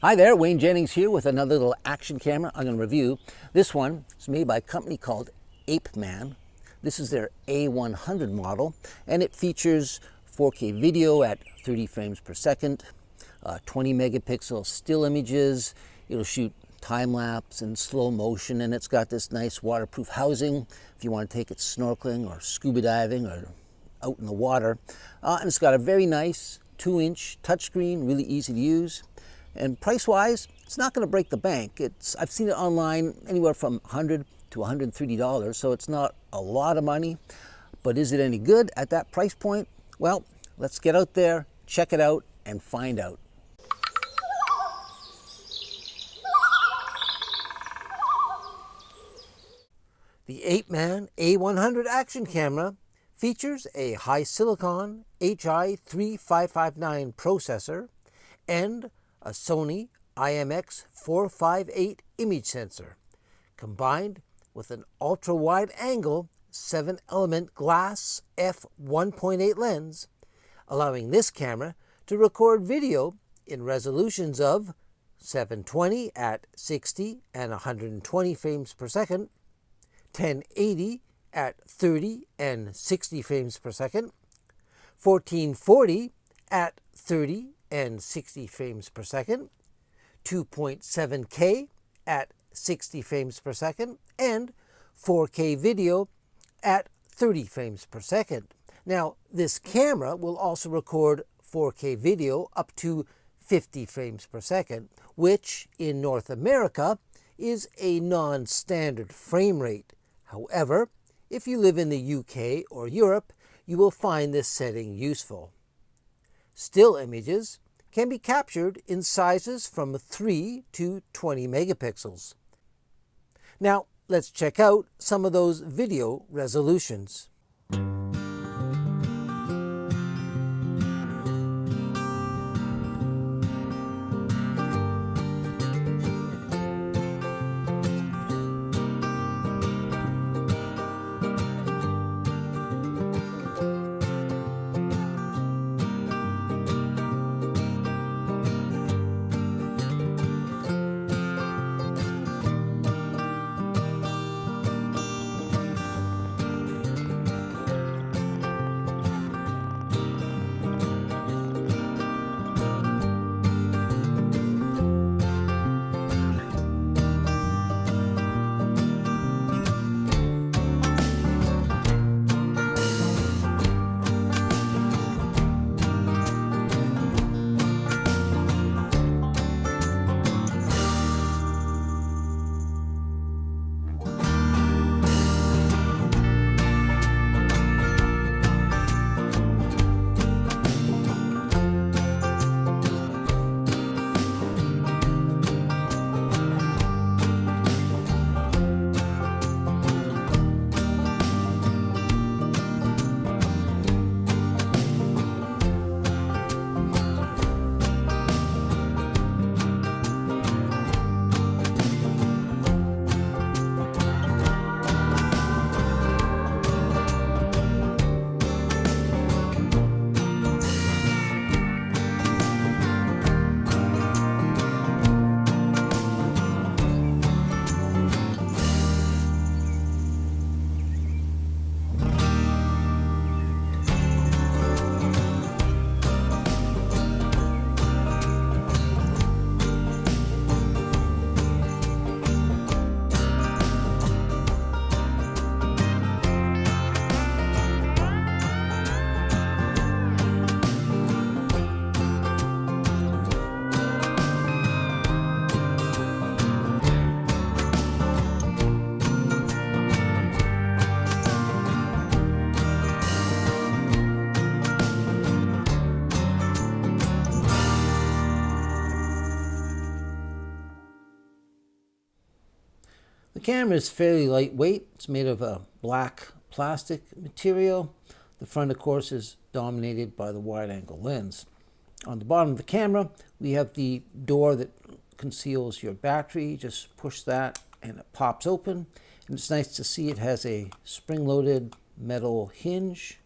Hi there, Wayne Jennings here with another little action camera I'm going to review. This one is made by a company called Apeman. This is their A100 model, and it features 4K video at 30 frames per second, 20 megapixel still images. It'll shoot time-lapse and slow motion, and it's got this nice waterproof housing if you want to take it snorkeling or scuba diving or out in the water. And it's got a very nice 2-inch touchscreen, really easy to use. And price-wise, it's not going to break the bank. I've seen it online anywhere from $100 to $130, so it's not a lot of money. But is it any good at that price point? Well, let's get out there, check it out, and find out. The Apeman A100 Action Camera features a high silicon HI3559 processor and a Sony IMX458 image sensor, combined with an ultra-wide angle 7-element glass f1.8 lens, allowing this camera to record video in resolutions of 720 at 60 and 120 frames per second, 1080 at 30 and 60 frames per second, 1440 at 30 and 60 frames per second, 2.7K at 60 frames per second, and 4K video at 30 frames per second. Now, this camera will also record 4K video up to 50 frames per second, which in North America is a non-standard frame rate. However, if you live in the UK or Europe, you will find this setting useful. Still images can be captured in sizes from 3 to 20 megapixels. Now, let's check out some of those video resolutions. The camera is fairly lightweight. It's made of a black plastic material. The front, of course, is dominated by the wide-angle lens. On the bottom of the camera, we have the door that conceals your battery. Just push that and it pops open. And it's nice to see it has a spring-loaded metal hinge.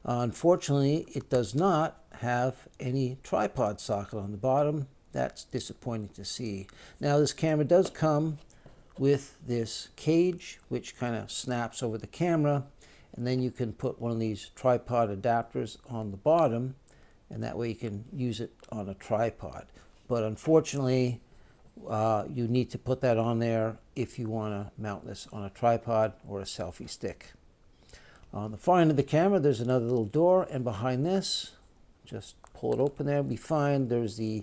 Unfortunately, it does not have any tripod socket on the bottom. That's disappointing to see. Now this camera does come with this cage which kind of snaps over the camera, and then you can put one of these tripod adapters on the bottom, and that way you can use it on a tripod. But unfortunately, you need to put that on there if you want to mount this on a tripod or a selfie stick. On the far end of the camera, there's another little door, and behind this, just pull it open there, we find there's the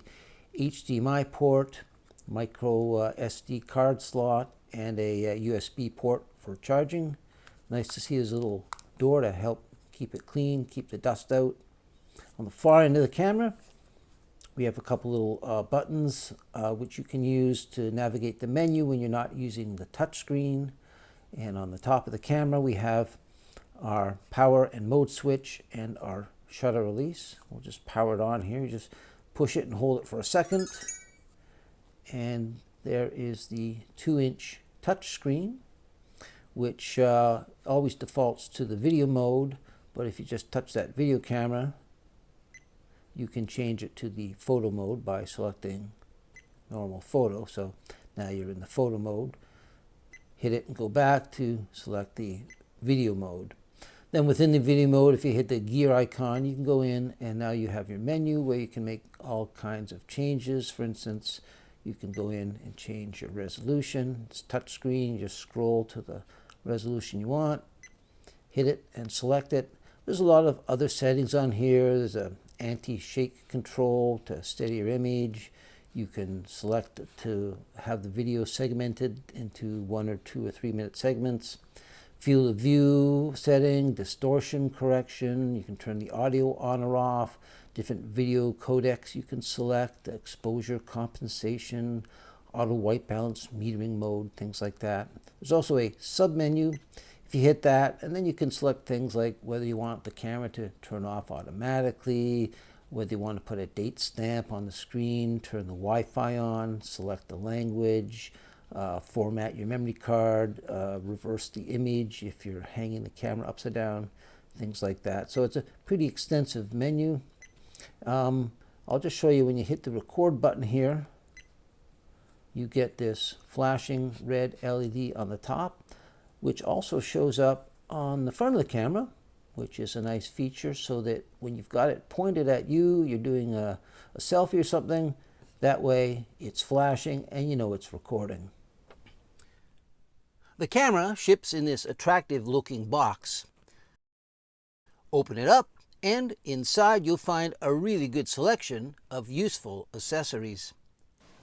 HDMI port, micro SD card slot, and a USB port for charging. Nice to see there's a little door to help keep it clean, keep the dust out. On the far end of the camera, we have a couple little buttons which you can use to navigate the menu when you're not using the touch screen. And on the top of the camera, we have our power and mode switch and our shutter release. We'll just power it on here. You just push it and hold it for a second. And there is the 2-inch touch screen, which always defaults to the video mode. But if you just touch that video camera, you can change it to the photo mode by selecting normal photo. So now you're in the photo mode. Hit it and go back to select the video mode. Then within the video mode, if you hit the gear icon, you can go in, and now you have your menu where you can make all kinds of changes. For instance, you can go in and change your resolution. It's touch screen. You just scroll to the resolution you want, hit it and select it. There's a lot of other settings on here. There's a anti-shake control to steady your image. You can select to have the video segmented into 1 or 2 or 3 minute segments. Field of view setting, distortion correction. You can turn the audio on or off. Different video codecs you can select, exposure compensation, auto white balance, metering mode, things like that. There's also a sub-menu. If you hit that, and then you can select things like whether you want the camera to turn off automatically, whether you want to put a date stamp on the screen, turn the Wi-Fi on, select the language, format your memory card, reverse the image if you're hanging the camera upside down, things like that. So it's a pretty extensive menu. I'll just show you when you hit the record button here, you get this flashing red LED on the top, which also shows up on the front of the camera, which is a nice feature, so that when you've got it pointed at you, you're doing a selfie or something, that way it's flashing and you know it's recording. The camera ships in this attractive looking box. Open it up, and inside you'll find a really good selection of useful accessories.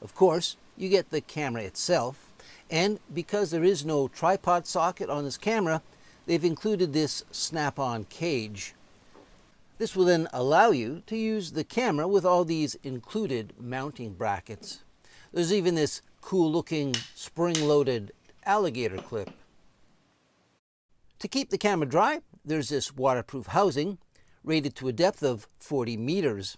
Of course, you get the camera itself, and because there is no tripod socket on this camera, they've included this snap-on cage. This will then allow you to use the camera with all these included mounting brackets. There's even this cool-looking spring-loaded alligator clip. To keep the camera dry, there's this waterproof housing rated to a depth of 40 meters.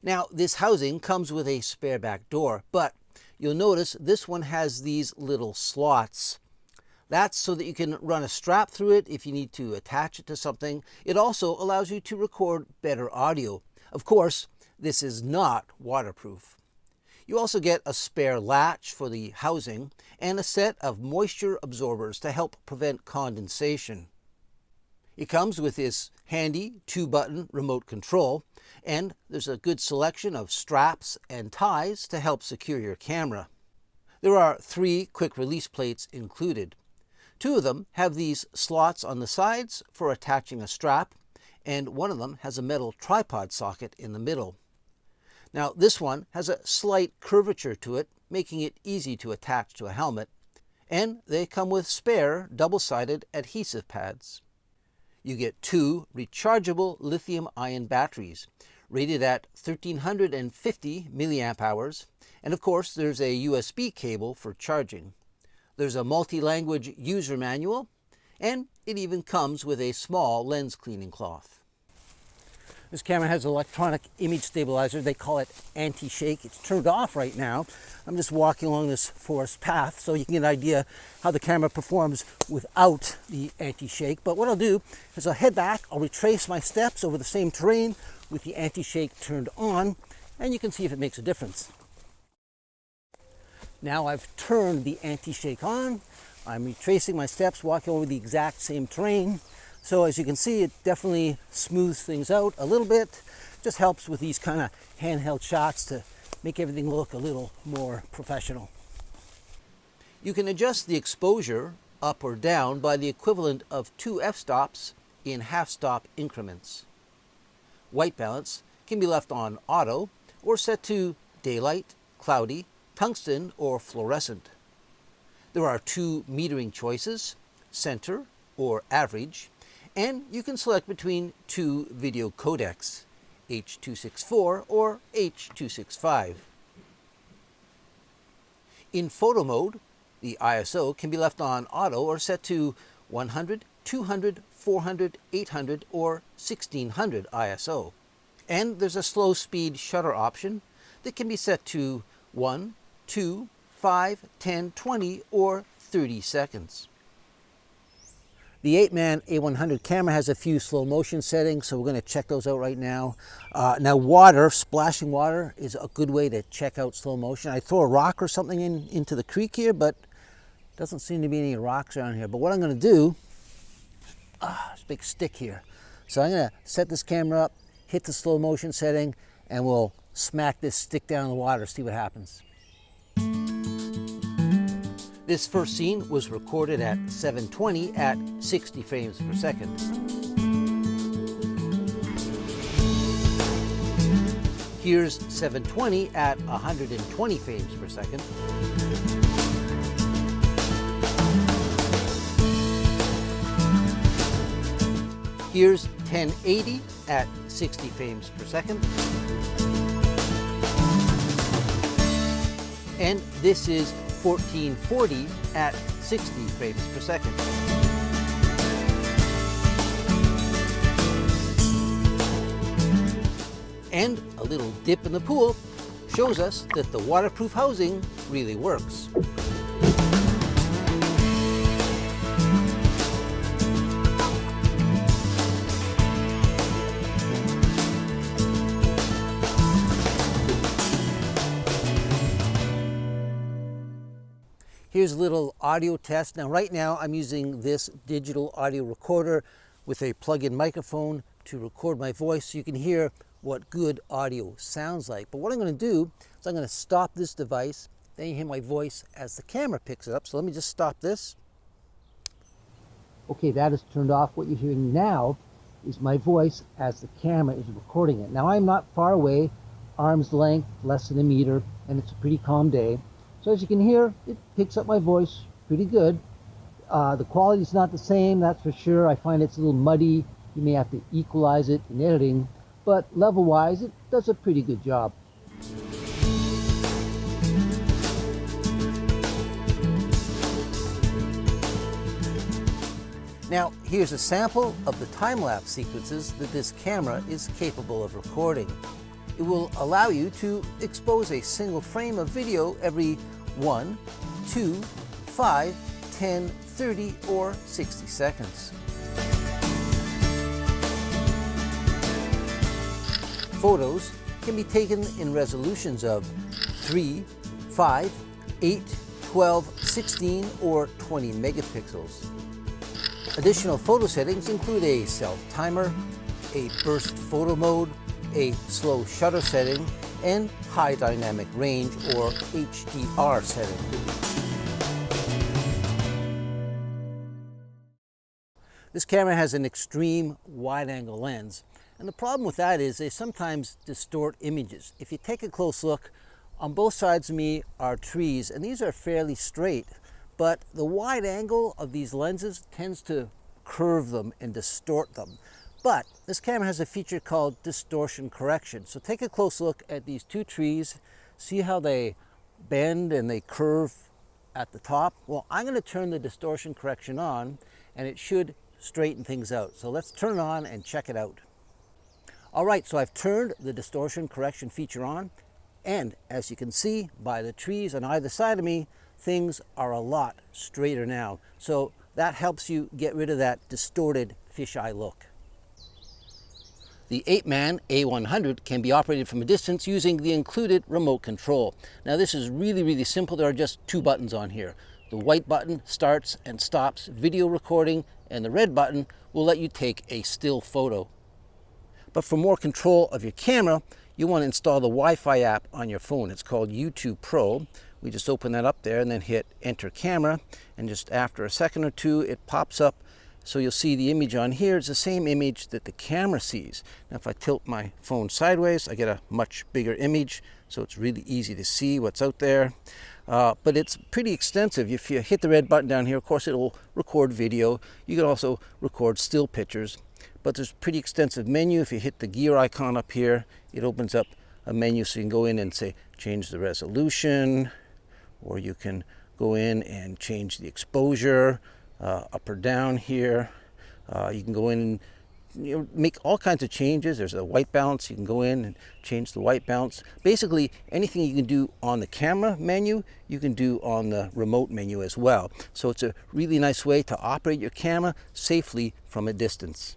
Now, this housing comes with a spare back door, but you'll notice this one has these little slots. That's so that you can run a strap through it if you need to attach it to something. It also allows you to record better audio. Of course, this is not waterproof. You also get a spare latch for the housing and a set of moisture absorbers to help prevent condensation. It comes with this handy 2-button remote control, and there's a good selection of straps and ties to help secure your camera. There are 3 quick release plates included. 2 of them have these slots on the sides for attaching a strap, and one of them has a metal tripod socket in the middle. Now, this one has a slight curvature to it, making it easy to attach to a helmet, and they come with spare double-sided adhesive pads. You get 2 rechargeable lithium-ion batteries, rated at 1350 milliamp hours, and of course there's a USB cable for charging. There's a multi-language user manual, and it even comes with a small lens cleaning cloth. This camera has an electronic image stabilizer. They call it anti-shake. It's turned off right now. I'm just walking along this forest path so you can get an idea how the camera performs without the anti-shake. But what I'll do is I'll head back, I'll retrace my steps over the same terrain with the anti-shake turned on, and you can see if it makes a difference. Now I've turned the anti-shake on. I'm retracing my steps, walking over the exact same terrain. So as you can see, it definitely smooths things out a little bit. Just helps with these kind of handheld shots to make everything look a little more professional. You can adjust the exposure up or down by the equivalent of 2 f-stops in half-stop increments. White balance can be left on auto or set to daylight, cloudy, tungsten, or fluorescent. There are 2 metering choices, center or average, and you can select between 2 video codecs, H.264 or H.265. In photo mode, the ISO can be left on auto or set to 100, 200, 400, 800, or 1600 ISO. And there's a slow speed shutter option that can be set to 1, 2, 5, 10, 20, or 30 seconds. The Apeman A100 camera has a few slow motion settings, so we're going to check those out right now. Now splashing water is a good way to check out slow motion. I throw a rock or something into the creek here, but doesn't seem to be any rocks around here. But what I'm going to do, this big stick here. So I'm going to set this camera up, hit the slow motion setting, and we'll smack this stick down in the water, see what happens. This first scene was recorded at 720 at 60 frames per second. Here's 720 at 120 frames per second. Here's 1080 at 60 frames per second. And this is 1440 at 60 frames per second. And a little dip in the pool shows us that the waterproof housing really works. Here's a little audio test. Now right now I'm using this digital audio recorder with a plug-in microphone to record my voice so you can hear what good audio sounds like. But what I'm going to do is I'm going to stop this device, then you hear my voice as the camera picks it up. So let me just stop this. Okay, that is turned off. What you're hearing now is my voice as the camera is recording it. Now I'm not far away, arm's length, less than a meter, and it's a pretty calm day. So as you can hear, it picks up my voice pretty good. The quality is not the same, that's for sure. I find it's a little muddy. You may have to equalize it in editing, but level-wise, it does a pretty good job. Now, here's a sample of the time-lapse sequences that this camera is capable of recording. It will allow you to expose a single frame of video every 1, 2, 5, 10, 30, or 60 seconds. Photos can be taken in resolutions of 3, 5, 8, 12, 16, or 20 megapixels. Additional photo settings include a self-timer, a burst photo mode, a slow shutter setting, and high dynamic range or HDR setting. This camera has an extreme wide-angle lens, and the problem with that is they sometimes distort images. If you take a close look, on both sides of me are trees, and these are fairly straight, but the wide angle of these lenses tends to curve them and distort them. But this camera has a feature called distortion correction. So take a close look at these two trees, see how they bend and they curve at the top. Well, I'm going to turn the distortion correction on, and it should straighten things out. So let's turn it on and check it out. All right, so I've turned the distortion correction feature on, and as you can see by the trees on either side of me, things are a lot straighter now. So that helps you get rid of that distorted fisheye look. The Apeman A100 can be operated from a distance using the included remote control. Now this is really simple. There are just two buttons on here. The white button starts and stops video recording, and the red button will let you take a still photo. But for more control of your camera, you want to install the Wi-Fi app on your phone. It's called U2 Pro. We just open that up there and then hit Enter Camera, and just after a second or two it pops up. So you'll see the image on here is the same image that the camera sees. Now if I tilt my phone sideways, I get a much bigger image, so it's really easy to see what's out there. But it's pretty extensive. If you hit the red button down here, of course it'll record video. You can also record still pictures. But there's a pretty extensive menu. If you hit the gear icon up here, it opens up a menu so you can go in and say change the resolution, or you can go in and change the exposure, up or down here. You can go in and make all kinds of changes. There's a white balance. You can go in and change the white balance. Basically, anything you can do on the camera menu, you can do on the remote menu as well. So it's a really nice way to operate your camera safely from a distance.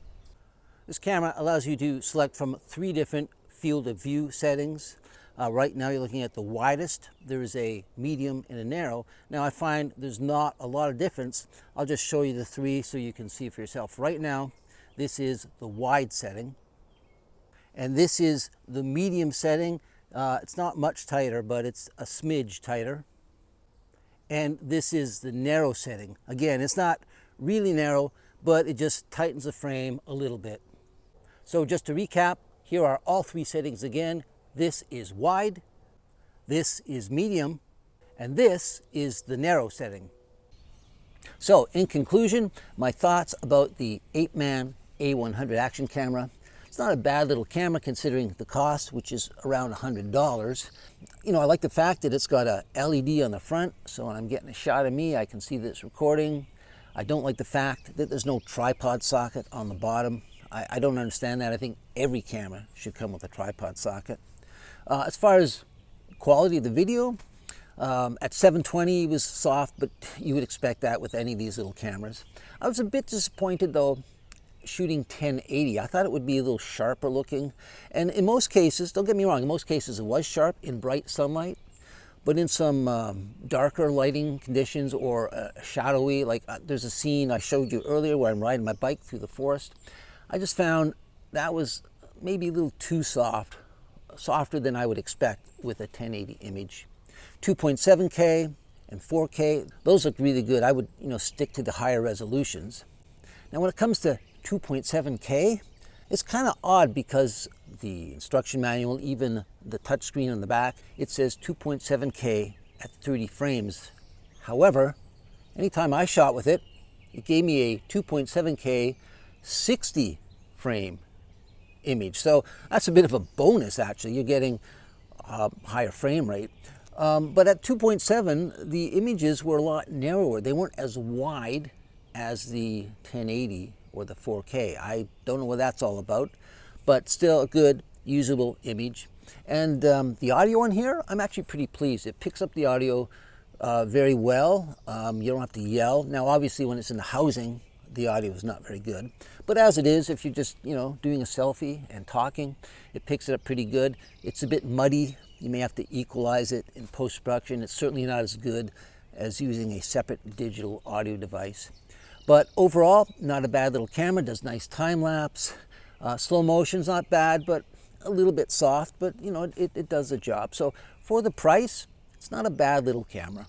This camera allows you to select from 3 different field of view settings. Right now you're looking at the widest. There is a medium and a narrow. Now I find there's not a lot of difference. I'll just show you the 3 so you can see for yourself. Right now, this is the wide setting, and this is the medium setting. It's not much tighter, but it's a smidge tighter. And this is the narrow setting. Again, it's not really narrow, but it just tightens the frame a little bit. So just to recap, here are all 3 settings again. This is wide, this is medium, and this is the narrow setting. So in conclusion, my thoughts about the Apeman A100 Action Camera. It's not a bad little camera considering the cost, which is around $100. You know, I like the fact that it's got a LED on the front, so when I'm getting a shot of me, I can see that it's recording. I don't like the fact that there's no tripod socket on the bottom. I don't understand that. I think every camera should come with a tripod socket. As far as quality of the video, at 720 it was soft, but you would expect that with any of these little cameras. I was a bit disappointed though shooting 1080. I thought it would be a little sharper looking, and in most cases, don't get me wrong, in most cases it was sharp in bright sunlight, but in some darker lighting conditions or shadowy, like there's a scene I showed you earlier where I'm riding my bike through the forest. I just found that was maybe a little too soft, softer than I would expect with a 1080 image. 2.7K and 4K, those look really good. I would, stick to the higher resolutions. Now when it comes to 2.7K, it's kind of odd because the instruction manual, even the touchscreen on the back, it says 2.7K at 30 frames. However, anytime I shot with it, it gave me a 2.7K 60 frame image. So that's a bit of a bonus actually. You're getting a higher frame rate. But at 2.7, the images were a lot narrower. They weren't as wide as the 1080 or the 4K. I don't know what that's all about, but still a good usable image. And the audio on here, I'm actually pretty pleased. It picks up the audio very well. You don't have to yell. Now obviously when it's in the housing, the audio is not very good. But as it is, if you're just, doing a selfie and talking, it picks it up pretty good. It's a bit muddy. You may have to equalize it in post-production. It's certainly not as good as using a separate digital audio device. But overall, not a bad little camera. Does nice time lapse. Slow motion's not bad, but a little bit soft. But, it does the job. So for the price, it's not a bad little camera.